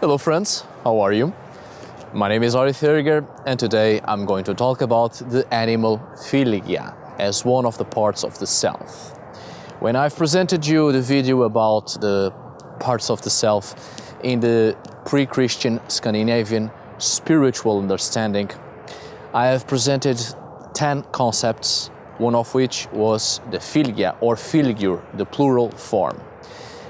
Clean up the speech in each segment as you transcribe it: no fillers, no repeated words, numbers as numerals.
Hello friends, how are you? My name is Animal Fylgja and today I'm going to talk about the Animal Fylgja as one of the parts of the self. When I've presented you the video about the parts of the self in the pre-Christian Scandinavian spiritual understanding, I have presented 10 concepts, one of which was the Fylgja or Fylgjur, the plural form.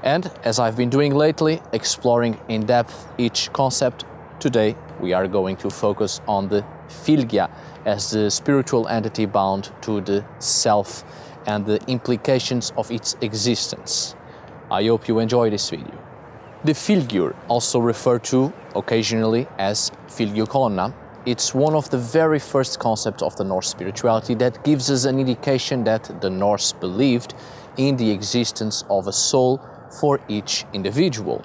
And as I've been doing lately, exploring in depth each concept, today we are going to focus on the Fylgja as the spiritual entity bound to the self and the implications of its existence. I hope you enjoy this video. The Fylgjur, also referred to occasionally as Fylgjukolonna, it's one of the very first concepts of the Norse spirituality that gives us an indication that the Norse believed in the existence of a soul for each individual.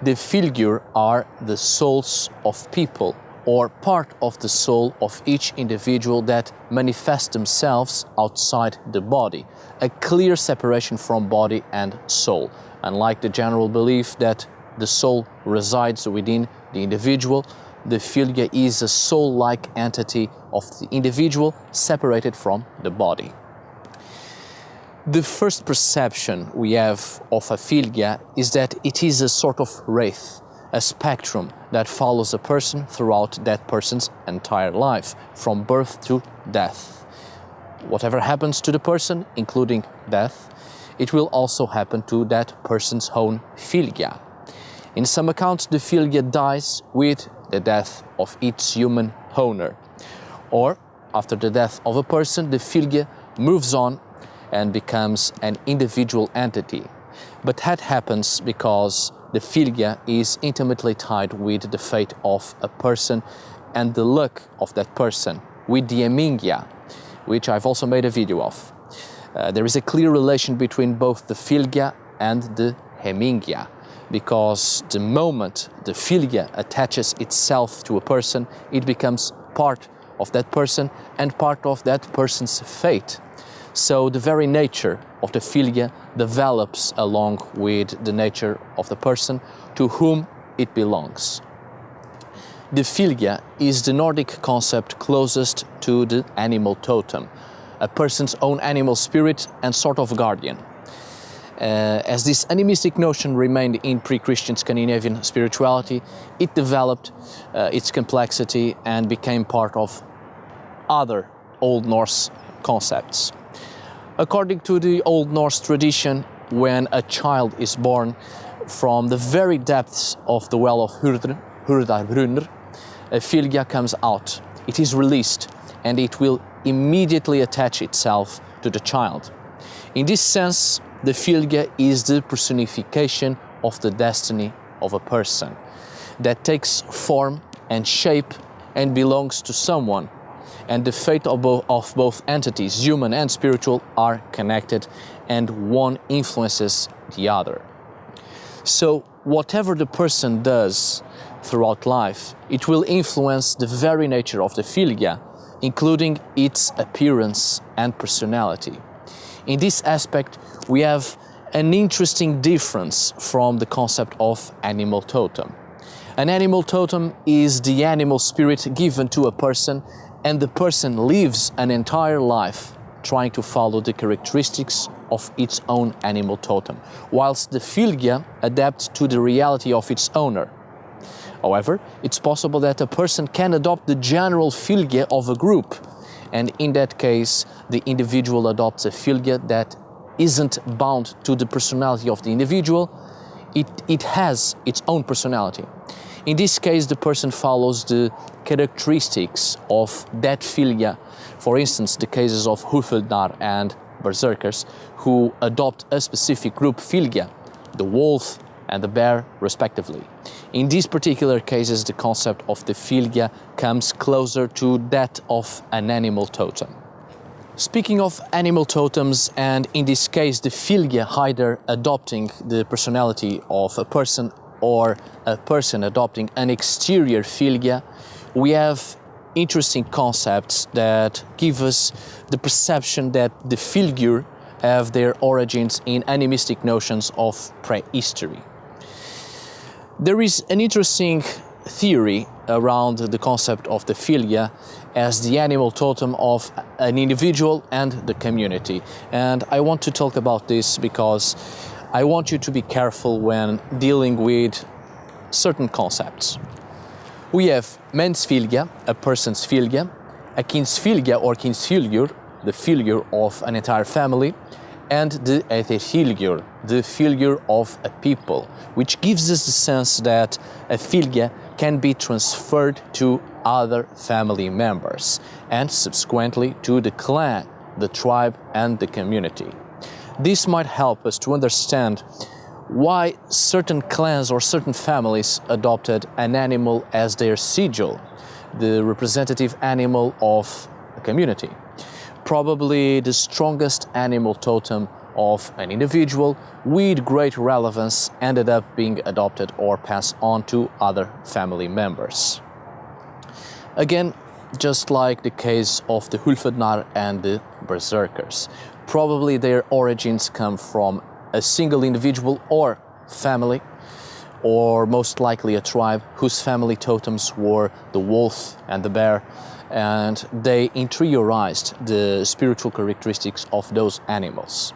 The Fylgjur are the souls of people, or part of the soul of each individual that manifest themselves outside the body, a clear separation from body and soul, unlike the general belief that the soul resides within the individual. The Fylgja is a soul-like entity of the individual separated from the body. The first perception we have of a Fylgja is that it is a sort of wraith, a spectrum that follows a person throughout that person's entire life, from birth to death. Whatever happens to the person, including death, it will also happen to that person's own Fylgja. In some accounts, the Fylgja dies with the death of its human owner. Or, after the death of a person, the Fylgja moves on and becomes an individual entity. But that happens because the Fylgja is intimately tied with the fate of a person and the luck of that person, with the Hemingja, which I've also made a video of. There is a clear relation between both the Fylgja and the Hemingja, because the moment the Fylgja attaches itself to a person, it becomes part of that person and part of that person's fate. So the very nature of the Fylgja develops along with the nature of the person to whom it belongs. The Fylgja is the Nordic concept closest to the animal totem, a person's own animal spirit and sort of guardian. As this animistic notion remained in pre-Christian Scandinavian spirituality, it developed its complexity and became part of other Old Norse concepts. According to the Old Norse tradition, when a child is born, from the very depths of the well of Hurðarbrunnr, a Fylgja comes out. It is released and it will immediately attach itself to the child. In this sense, the Fylgja is the personification of the destiny of a person that takes form and shape and belongs to someone. And the fate of both entities, human and spiritual, are connected, and one influences the other. So whatever the person does throughout life, it will influence the very nature of the Fylgja, including its appearance and personality. In this aspect, we have an interesting difference from the concept of animal totem. An animal totem is the animal spirit given to a person, and the person lives an entire life trying to follow the characteristics of its own animal totem, whilst the Fylgja adapts to the reality of its owner. However, it's possible that a person can adopt the general Fylgja of a group, and in that case, the individual adopts a Fylgja that isn't bound to the personality of the individual. It has its own personality. In this case, the person follows the characteristics of that Fylgja. For instance, the cases of Hufeldar and Berserkers, who adopt a specific group Fylgja, the wolf and the bear, respectively. In these particular cases, the concept of the Fylgja comes closer to that of an animal totem. Speaking of animal totems, and in this case the Fylgja either adopting the personality of a person or a person adopting an exterior Fylgja, we have interesting concepts that give us the perception that the Fylgjur have their origins in animistic notions of prehistory. There is an interesting theory around the concept of the Fylgja as the animal totem of an individual and the community. And I want to talk about this because I want you to be careful when dealing with certain concepts. We have mens Fylgja, a person's Fylgja, a kins Fylgja or kins Fylgjur, the Fylgjur of an entire family, and the Æther Fylgjur, the Fylgjur of a people, which gives us the sense that a Fylgja can be transferred to other family members and subsequently to the clan, the tribe and the community. This might help us to understand why certain clans or certain families adopted an animal as their sigil, the representative animal of a community. Probably the strongest animal totem of an individual with great relevance ended up being adopted or passed on to other family members. Again, just like the case of the Hulfednar and the Berserkers, probably their origins come from a single individual or family, or most likely a tribe whose family totems were the wolf and the bear, and they interiorized the spiritual characteristics of those animals.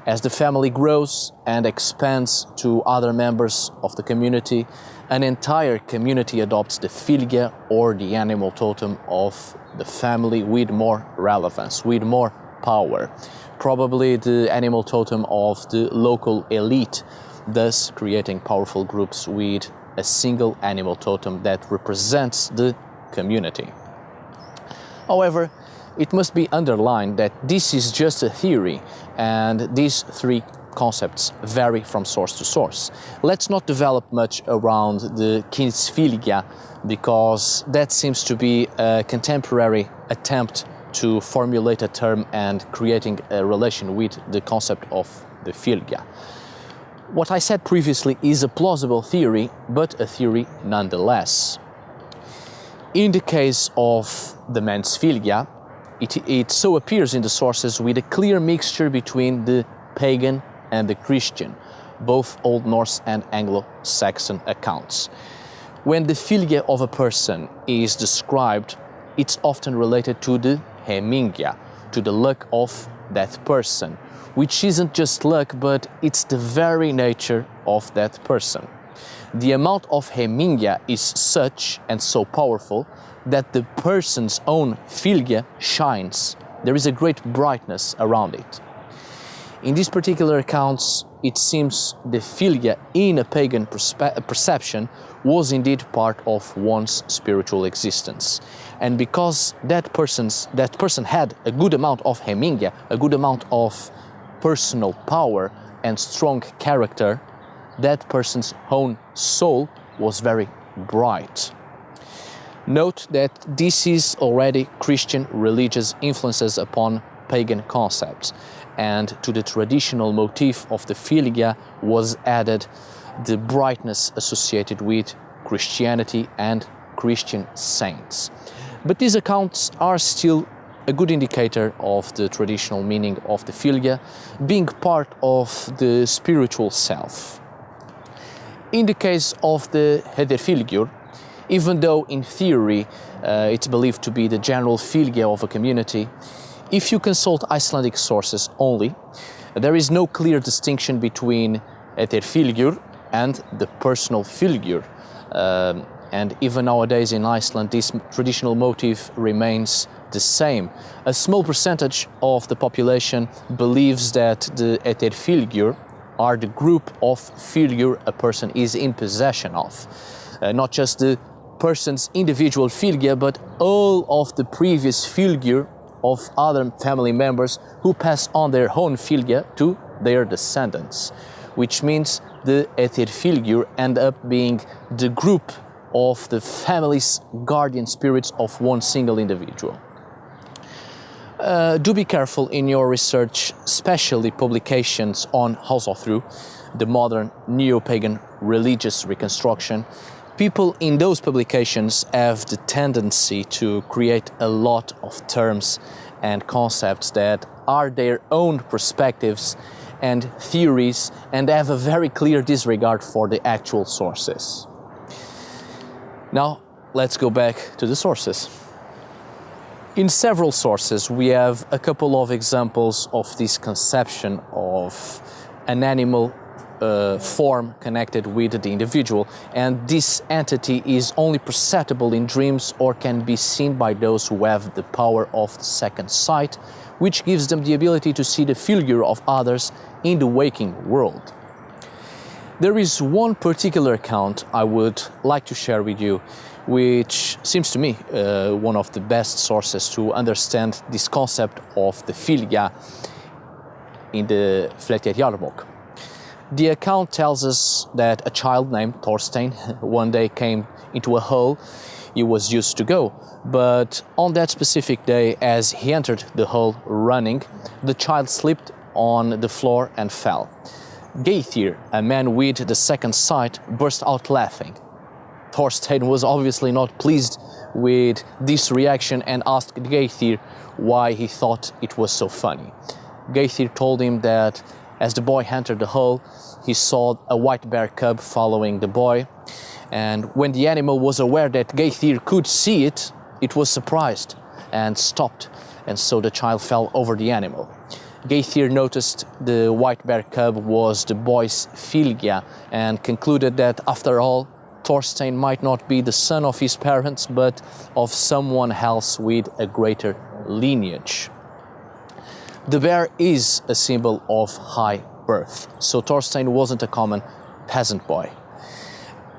As the family grows and expands to other members of the community, an entire community adopts the Fylgja or the animal totem of the family with more relevance, with more power. Probably the animal totem of the local elite, thus creating powerful groups with a single animal totem that represents the community. However, it must be underlined that this is just a theory, and these three concepts vary from source to source. Let's not develop much around the kins Fylgja, because that seems to be a contemporary attempt to formulate a term and creating a relation with the concept of the Fylgja. What I said previously is a plausible theory, but a theory nonetheless. In the case of the mens Fylgja, it so appears in the sources with a clear mixture between the pagan and the Christian, both Old Norse and Anglo-Saxon accounts. When the Fylgja of a person is described, it's often related to the hemingja, to the luck of that person, which isn't just luck, but it's the very nature of that person. The amount of hemingja is such and so powerful that the person's own Fylgja shines. There is a great brightness around it. In these particular accounts, it seems the Fylgja in a pagan perception was indeed part of one's spiritual existence. And because that person had a good amount of hemingja, a good amount of personal power and strong character, that person's own soul was very bright. Note that this is already Christian religious influences upon pagan concepts, and to the traditional motif of the Fylgja was added the brightness associated with Christianity and Christian saints. But these accounts are still a good indicator of the traditional meaning of the Fylgja, being part of the spiritual self. In the case of the Æther Fylgjur, even though in theory it's believed to be the general Fylgja of a community, if you consult Icelandic sources only, there is no clear distinction between Æther Fylgjur and the personal Fylgjur. And even nowadays in Iceland, this traditional motif remains the same. A small percentage of the population believes that the Æther Fylgjur are the group of Fylgjur a person is in possession of. Not just the person's individual Fylgja, but all of the previous Fylgjur of other family members who pass on their own Fylgja to their descendants. Which means the Æther Fylgjur end up being the group of the family's guardian spirits of one single individual. Do be careful in your research, especially publications on Hausaþrú, the modern neo-pagan religious reconstruction. People in those publications have the tendency to create a lot of terms and concepts that are their own perspectives and theories and have a very clear disregard for the actual sources. Now, let's go back to the sources. In several sources, we have a couple of examples of this conception of an animal form connected with the individual, and this entity is only perceptible in dreams or can be seen by those who have the power of the second sight, which gives them the ability to see the figure of others in the waking world. There is one particular account I would like to share with you, which seems to me one of the best sources to understand this concept of the Fylgja in the Fletcherjarlbok. The account tells us that a child named Thorstein one day came into a hole he was used to go, but on that specific day, as he entered the hole running, the child slipped on the floor and fell. Geithir, a man with the second sight, burst out laughing. Thorstein was obviously not pleased with this reaction and asked Geithir why he thought it was so funny. Geithir told him that as the boy entered the hole, he saw a white bear cub following the boy, and when the animal was aware that Geithir could see it, it was surprised and stopped, and so the child fell over the animal. Geithir noticed the white bear cub was the boy's Fylgja and concluded that, after all, Thorstein might not be the son of his parents, but of someone else with a greater lineage. The bear is a symbol of high birth, so Thorstein wasn't a common peasant boy.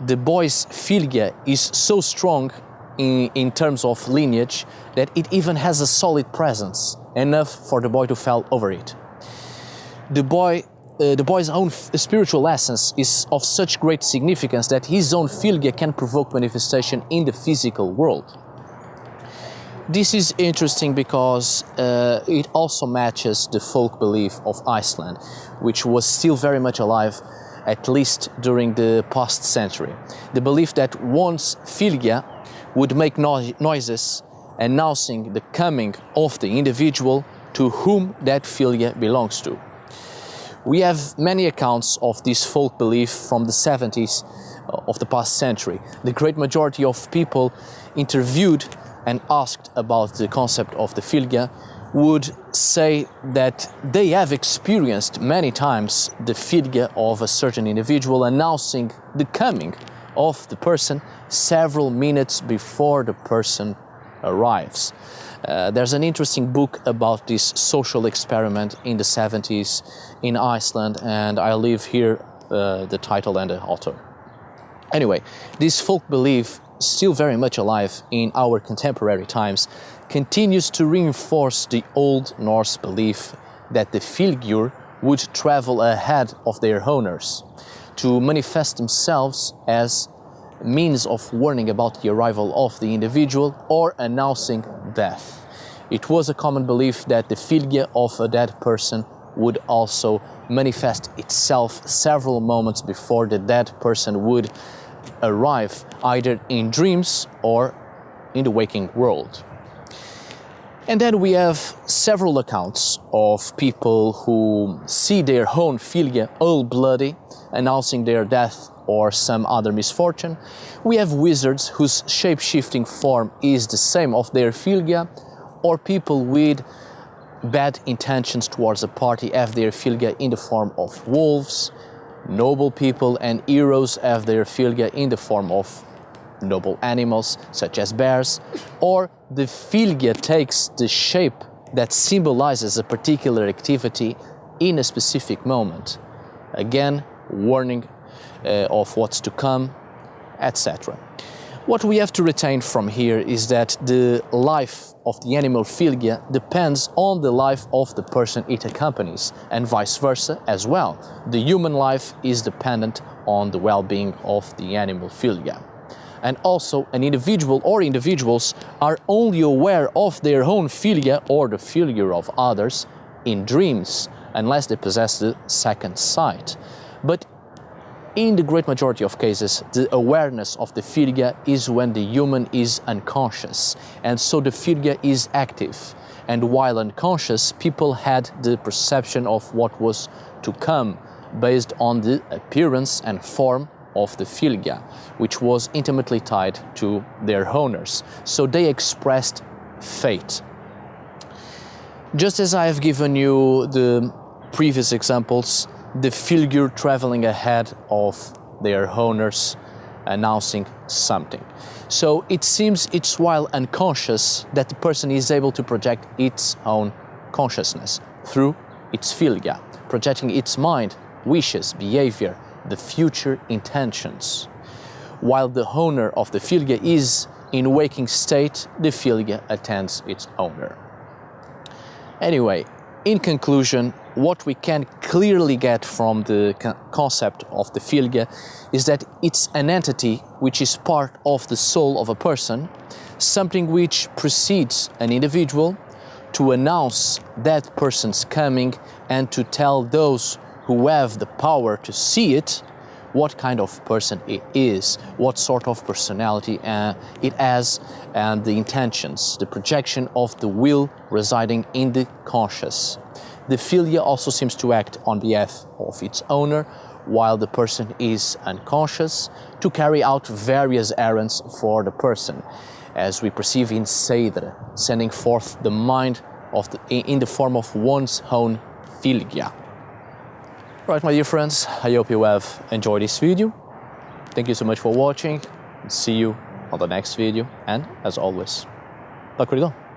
The boy's Fylgja is so strong in terms of lineage that it even has a solid presence, enough for the boy to fall over it. The boy's own spiritual essence is of such great significance that his own Fylgja can provoke manifestation in the physical world. This is interesting because it also matches the folk belief of Iceland, which was still very much alive, at least during the past century. The belief that one's Fylgja would make noises announcing the coming of the individual to whom that Fylgja belongs to. We have many accounts of this folk belief from the 70s of the past century. The great majority of people interviewed and asked about the concept of the Fylgja would say that they have experienced many times the Fylgja of a certain individual announcing the coming of the person several minutes before the person arrives. There's an interesting book about this social experiment in the 70s in Iceland, and I'll leave here the title and the author. Anyway, this folk belief, still very much alive in our contemporary times, continues to reinforce the Old Norse belief that the Fylgjur would travel ahead of their owners to manifest themselves as means of warning about the arrival of the individual or announcing death. It was a common belief that the Fylgja of a dead person would also manifest itself several moments before the dead person would arrive, either in dreams or in the waking world. And then we have several accounts of people who see their own Fylgja all bloody, announcing their death or some other misfortune. We have wizards whose shape-shifting form is the same of their Fylgja, or people with bad intentions towards a party have their Fylgja in the form of wolves. Noble people and heroes have their Fylgja in the form of noble animals, such as bears, or the Fylgja takes the shape that symbolizes a particular activity in a specific moment. Again, warning of what's to come, etc. What we have to retain from here is that the life of the animal Fylgja depends on the life of the person it accompanies, and vice versa as well. The human life is dependent on the well-being of the animal Fylgja. And also, an individual or individuals are only aware of their own Fylgja or the Fylgja of others in dreams, unless they possess the second sight. But in the great majority of cases, the awareness of the Fylgja is when the human is unconscious, and so the Fylgja is active. And while unconscious, people had the perception of what was to come based on the appearance and form of the fylgja, which was intimately tied to their owners. So they expressed fate. Just as I have given you the previous examples, the figure traveling ahead of their owners, announcing something. So it seems it's while unconscious that the person is able to project its own consciousness through its fylgja, projecting its mind, wishes, behavior, the future intentions. While the owner of the fylgja is in waking state, the fylgja attends its owner. Anyway, in conclusion, what we can clearly get from the concept of the fylgja is that it's an entity which is part of the soul of a person, something which precedes an individual to announce that person's coming and to tell those who have the power to see it what kind of person it is, what sort of personality it has, and the intentions, the projection of the will residing in the conscious. The fylgja also seems to act on behalf of its owner while the person is unconscious, to carry out various errands for the person, as we perceive in Seidr, sending forth the mind in the form of one's own fylgja. Right, my dear friends, I hope you have enjoyed this video. Thank you so much for watching. See you on the next video, and as always, tack för idag.